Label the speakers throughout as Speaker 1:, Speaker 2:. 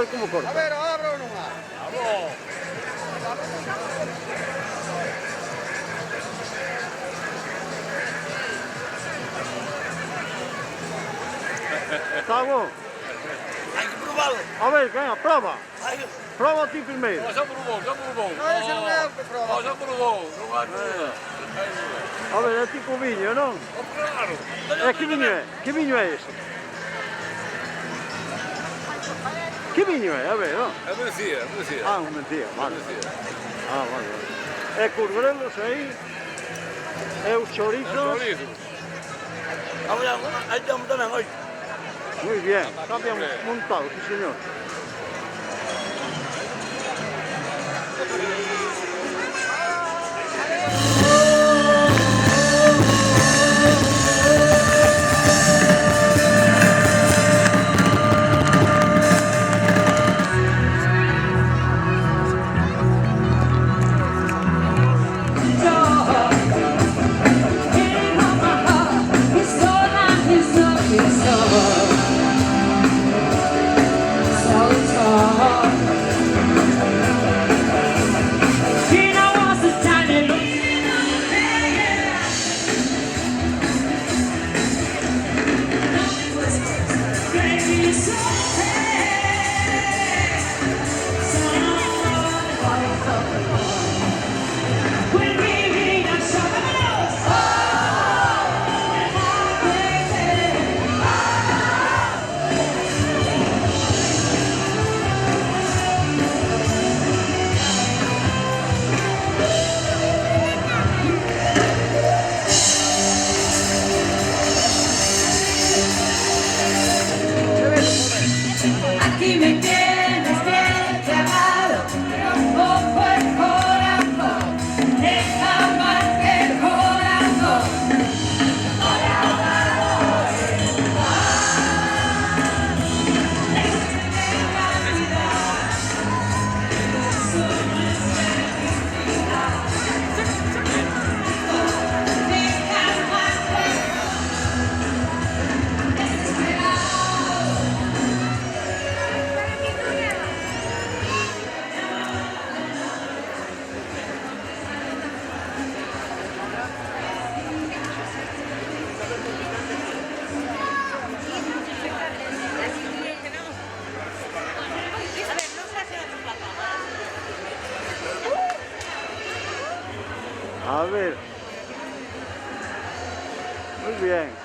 Speaker 1: ver cómo corta.
Speaker 2: A ver, abro nomás.
Speaker 3: Vamos.
Speaker 1: Está bom?
Speaker 3: Hay que probarlo.
Speaker 1: A ver, venga, prova.
Speaker 3: Hay...
Speaker 1: Prova a ti primeiro.
Speaker 3: Já provou, já provou.
Speaker 2: Não, esse não é o que prova.
Speaker 3: Já provou, não há dúvida.
Speaker 1: A ver, é tipo vinho, non?
Speaker 3: Claro.
Speaker 1: É que vinho é? Que vinho é esse? Que vinho é? A ver, non?
Speaker 3: É merecia, é merecia.
Speaker 1: Ah, un mentira, vale.
Speaker 3: Merecia.
Speaker 1: Ah, vale, vale. É cos grelos aí. É os chorizos.
Speaker 3: Chorizo. Aí estamos também hoje.
Speaker 1: Muy bien, está bien montado, sí señor.
Speaker 4: Aquí me tienes bien clavado, un poco el corazón, deja más que el corazón.
Speaker 1: A ver. Muy bien.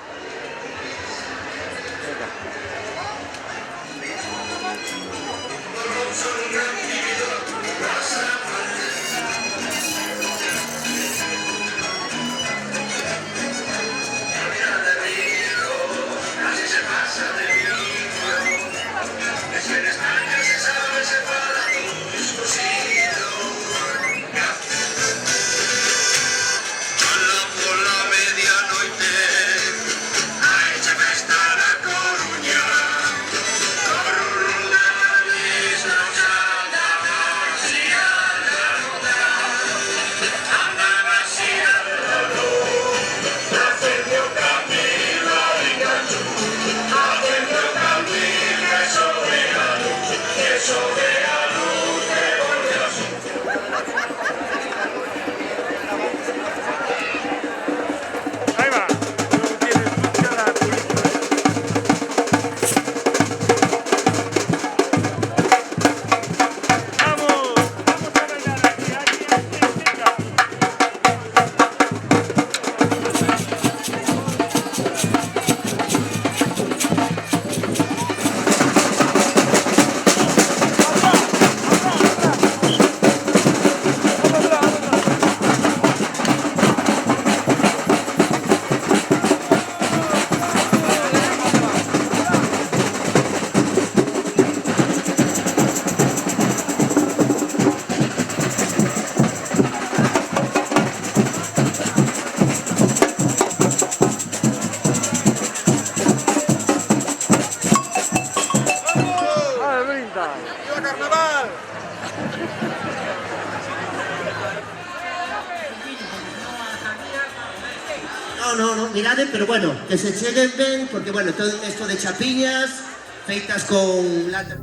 Speaker 5: No, mirade, pero bueno, que se cheguen ben, porque bueno, todo esto de chapiñas, feitas con lata...